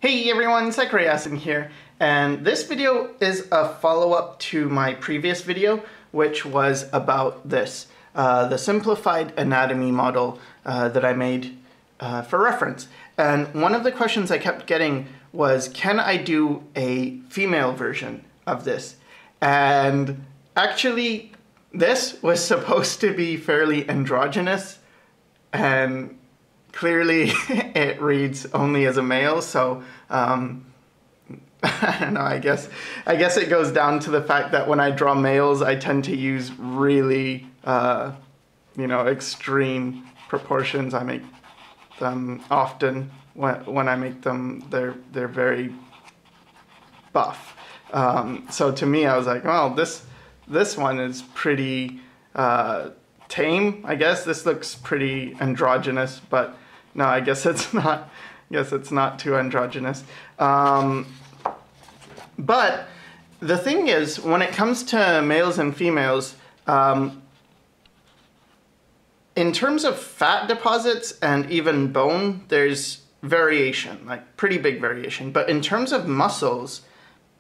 Hey everyone, Sycra here, and this video is a follow-up to my previous video, which was about this, the simplified anatomy model that I made for reference. And one of the questions I kept getting was, can I do a female version of this? And actually, this was supposed to be fairly androgynous, and clearly it reads only as a male, so I don't know, I guess it goes down to the fact that when I draw males, I tend to use really, extreme proportions. I make them often. When I make them, they're very buff. So to me, I was like, well, this one is pretty tame, I guess. This looks pretty androgynous, but no, I guess it's not. It's not too androgynous. But the thing is, when it comes to males and females, in terms of fat deposits and even bone, there's variation, like pretty big variation. But in terms of muscles,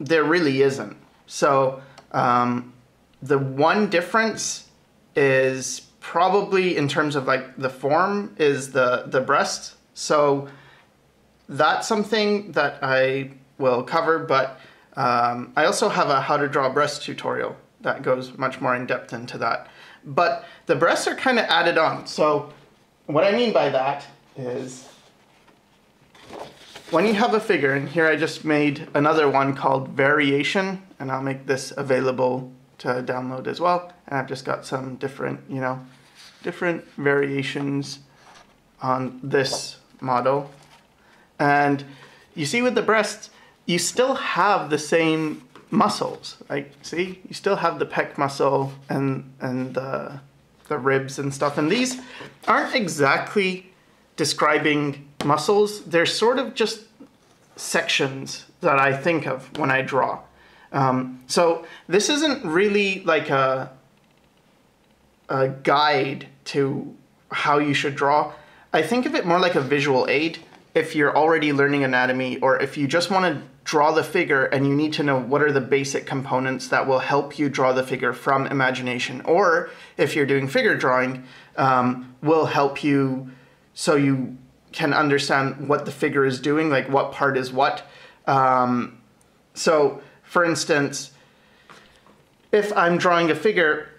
there really isn't. So the one difference is probably in terms of like the form is the breast. So that's something that I will cover, but I also have a how to draw breast tutorial that goes much more in depth into that. But the breasts are kind of added on. So what I mean by that is when you have a figure, and here I just made another one called Variation, and I'll make this available to download as well. And I've just got some different, different variations on this model. And you see with the breasts, you still have the same muscles. Like, see, you still have the pec muscle and the ribs and stuff. And these aren't exactly describing muscles. They're sort of just sections that I think of when I draw. So this isn't really like a guide to how you should draw. I think of it more like a visual aid if you're already learning anatomy, or if you just want to draw the figure and you need to know what are the basic components that will help you draw the figure from imagination, or if you're doing figure drawing, will help you so you can understand what the figure is doing, like what part is what. So for instance, if I'm drawing a figure,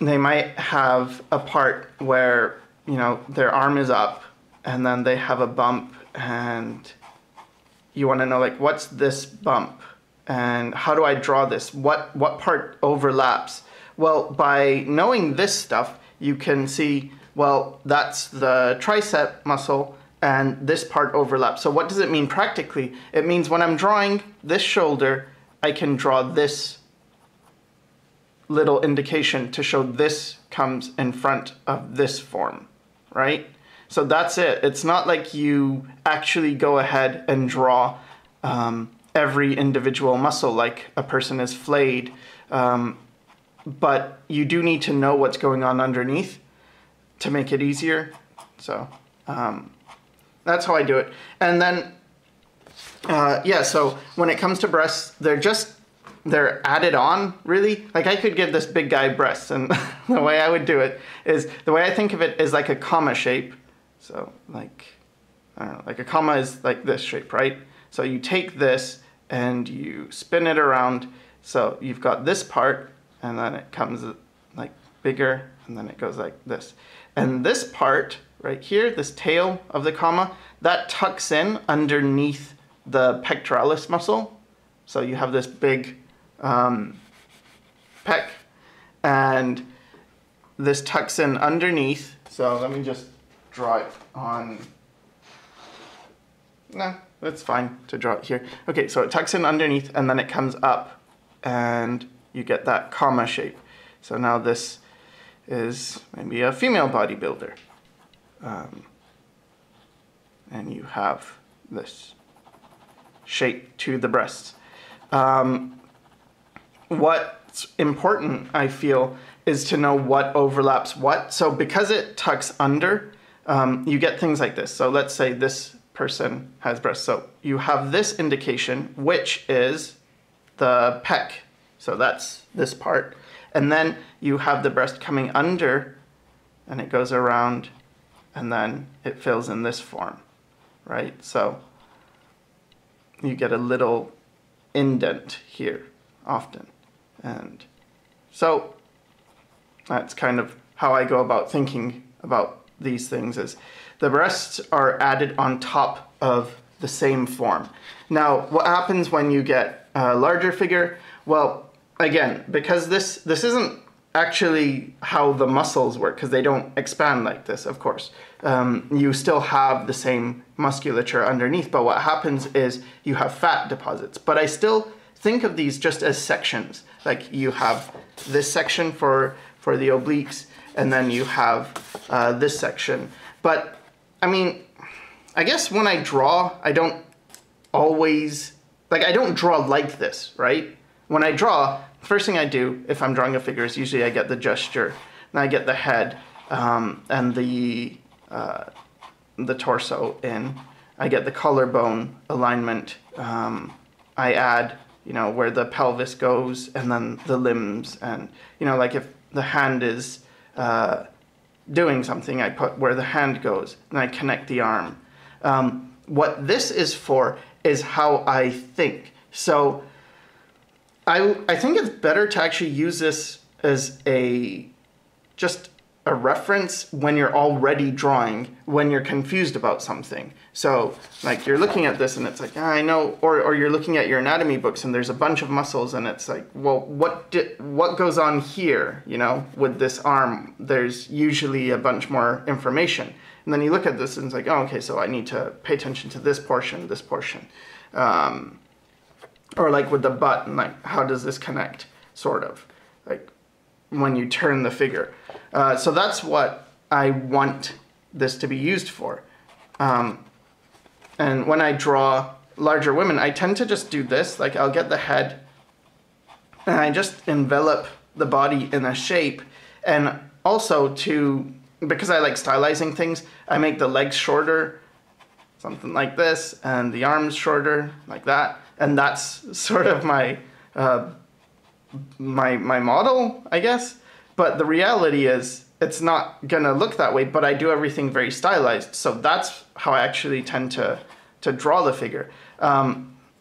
they might have a part where, their arm is up and then they have a bump, and you want to know, like, what's this bump and how do I draw this? What part overlaps? Well, by knowing this stuff, you can see, well, that's the tricep muscle and this part overlaps. So what does it mean practically? It means when I'm drawing this shoulder, I can draw this little indication to show this comes in front of this form, right? So that's it. It's not like you actually go ahead and draw every individual muscle like a person is flayed, but you do need to know what's going on underneath to make it easier. So that's how I do it. And then, so when it comes to breasts, they're added on, really. Like, I could give this big guy breasts, and the way I would do it is, the way I think of it is like a comma shape. So like, I don't know, like a comma is like this shape, right? So you take this and you spin it around. So you've got this part, and then it comes like bigger, and then it goes like this. And this part right here, this tail of the comma, that tucks in underneath the pectoralis muscle. So you have this big pec, and this tucks in underneath. So let me just draw it on. No, that's fine to draw it here. Okay, so it tucks in underneath, and then it comes up, and you get that comma shape. So now this is maybe a female bodybuilder. And you have this shape to the breasts. What's important, I feel, is to know what overlaps what. So because it tucks under, you get things like this. So let's say this person has breasts. So you have this indication, which is the pec. So that's this part. And then you have the breast coming under, and it goes around, and then it fills in this form, right? So you get a little indent here often. And so that's kind of how I go about thinking about these things, is the breasts are added on top of the same form. Now, what happens when you get a larger figure? Well, again, because this isn't actually how the muscles work, because they don't expand like this, of course. You still have the same musculature underneath, but what happens is you have fat deposits. But I still think of these just as sections. Like you have this section for the obliques, and then you have this section. But I mean, I guess when I draw, I don't always, like I don't draw like this, right? When I draw, first thing I do, if I'm drawing a figure, is usually I get the gesture, and I get the head and the torso in. I get the collarbone alignment. I add, you know, where the pelvis goes, and then the limbs, and, you know, like if the hand is doing something, I put where the hand goes, and I connect the arm. What this is for is how I think. So I think it's better to actually use this as just a reference when you're already drawing, when you're confused about something. So like you're looking at this and it's like, I know, or you're looking at your anatomy books and there's a bunch of muscles and it's like, well, what goes on here, you know, with this arm? There's usually a bunch more information. And then you look at this and it's like, oh, okay, so I need to pay attention to this portion. Or like with the butt, and like, how does this connect, sort of, like when you turn the figure. So that's what I want this to be used for. And when I draw larger women, I tend to just do this, like I'll get the head, and I just envelop the body in a shape. And also because I like stylizing things, I make the legs shorter, something like this, and the arms shorter, like that. And that's sort of my my model, I guess. But the reality is it's not gonna look that way, but I do everything very stylized. So that's how I actually tend to draw the figure.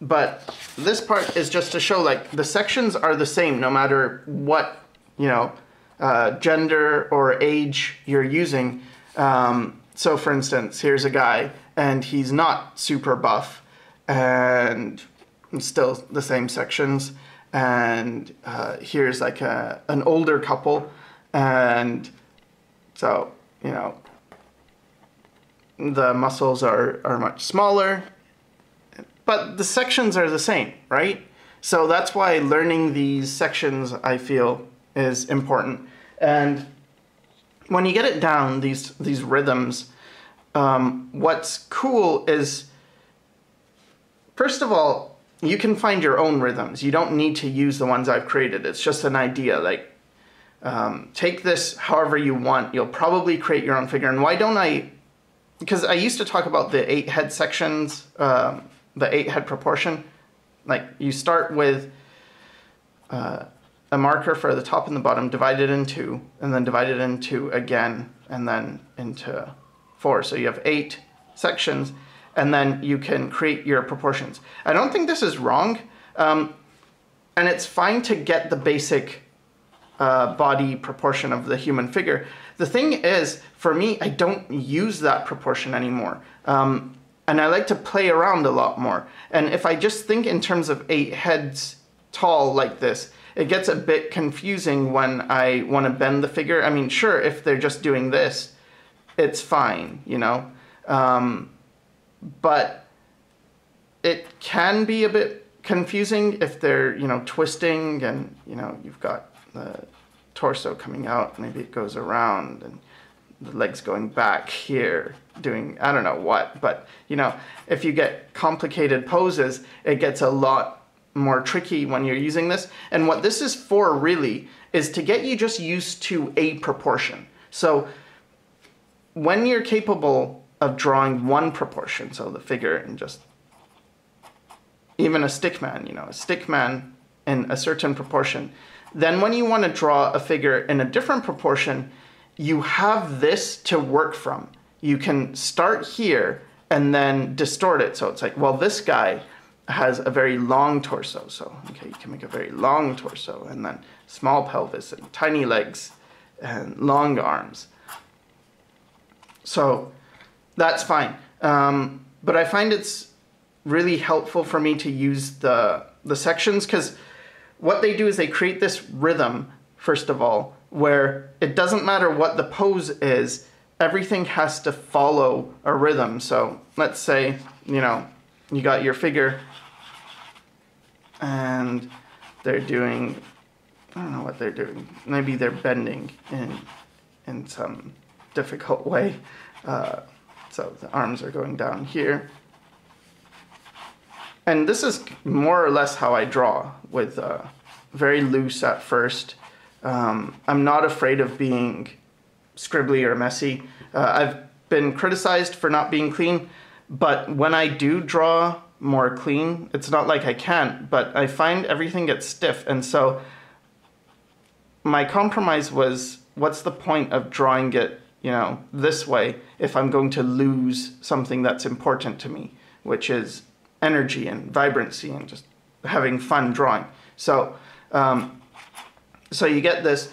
But this part is just to show, like, the sections are the same no matter what, you know, gender or age you're using. So for instance, here's a guy and he's not super buff, and still the same sections. And here's like an older couple, and so, you know, the muscles are much smaller, but the sections are the same, right? So that's why learning these sections, I feel, is important. And when you get it down, these rhythms, what's cool is, first of all, you can find your own rhythms. You don't need to use the ones I've created. It's just an idea. Like, take this however you want. You'll probably create your own figure. And why don't I? Because I used to talk about the 8 head sections, the 8 head proportion. Like, you start with a marker for the top and the bottom, divide it in 2, and then divide it into again, and then into 4. So you have 8 sections. And then you can create your proportions. I don't think this is wrong. And it's fine to get the basic body proportion of the human figure. The thing is, for me, I don't use that proportion anymore. And I like to play around a lot more. And if I just think in terms of 8 heads tall like this, it gets a bit confusing when I want to bend the figure. I mean, sure, if they're just doing this, it's fine, you know? But it can be a bit confusing if they're, you know, twisting, and, you know, you've got the torso coming out, maybe it goes around, and the legs going back here, doing I don't know what. But, you know, if you get complicated poses, it gets a lot more tricky when you're using this. And what this is for, really, is to get you just used to a proportion. So when you're capable of drawing one proportion, so the figure, and just even a stick man, you know, a stick man in a certain proportion. Then when you want to draw a figure in a different proportion, you have this to work from. You can start here and then distort it. So it's like, well, this guy has a very long torso. So, okay, you can make a very long torso, and then small pelvis and tiny legs and long arms. So that's fine. But I find it's really helpful for me to use the sections, because what they do is they create this rhythm, first of all, where it doesn't matter what the pose is, everything has to follow a rhythm. So let's say, you know, you got your figure and they're doing, I don't know what they're doing. Maybe they're bending in some difficult way. So the arms are going down here. And this is more or less how I draw, with very loose at first. I'm not afraid of being scribbly or messy. I've been criticized for not being clean, but when I do draw more clean, it's not like I can't, but I find everything gets stiff. And so my compromise was, what's the point of drawing it, you know, this way if I'm going to lose something that's important to me, which is energy and vibrancy and just having fun drawing. So so you get this.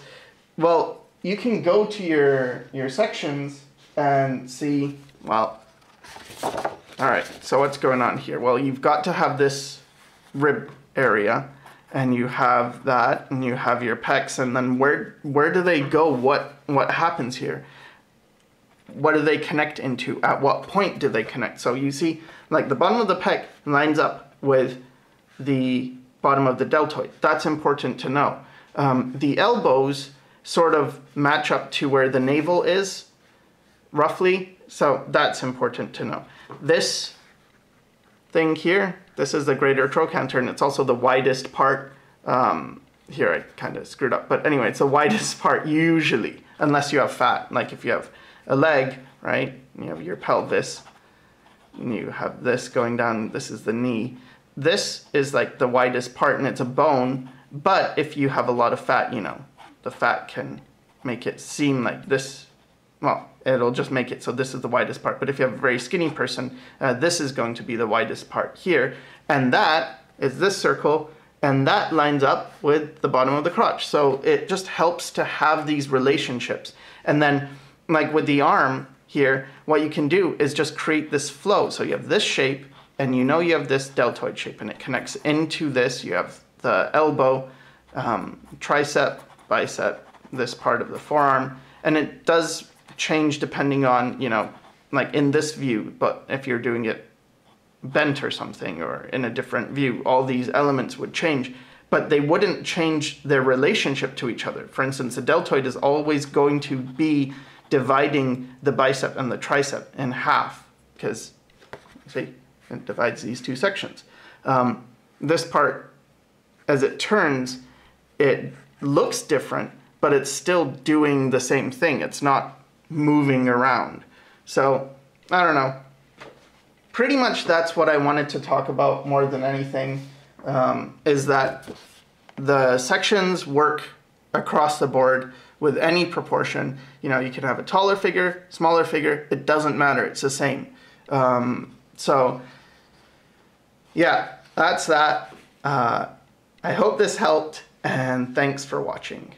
Well, you can go to your sections and see, well, all right, so what's going on here? Well, you've got to have this rib area, and you have that, and you have your pecs, and then where do they go? What happens here? What do they connect into? At what point do they connect? So you see, like, the bottom of the pec lines up with the bottom of the deltoid. That's important to know. The elbows sort of match up to where the navel is, roughly, so that's important to know. This thing here, this is the greater trochanter, and it's also the widest part. Here I kind of screwed up, but anyway, it's the widest part usually, unless you have fat. Like if you have a leg, right, you have your pelvis, and you have this going down, this is the knee. This is like the widest part, and it's a bone, but if you have a lot of fat, you know, the fat can make it seem like this, well, it'll just make it so this is the widest part. But if you have a very skinny person, this is going to be the widest part here. And that is this circle, and that lines up with the bottom of the crotch. So it just helps to have these relationships. And then, like with the arm here, what you can do is just create this flow. So you have this shape, and you know you have this deltoid shape, and it connects into this. You have the elbow, tricep, bicep, this part of the forearm, and it does change depending on, you know, like in this view, but if you're doing it bent or something, or in a different view, all these elements would change, but they wouldn't change their relationship to each other. For instance, the deltoid is always going to be dividing the bicep and the tricep in half, because, see, it divides these two sections. This part, as it turns, it looks different, but it's still doing the same thing. It's not moving around. So, I don't know. Pretty much that's what I wanted to talk about more than anything, is that the sections work across the board with any proportion. You know, you can have a taller figure, smaller figure, it doesn't matter, it's the same. So, yeah, that's that. I hope this helped, and thanks for watching.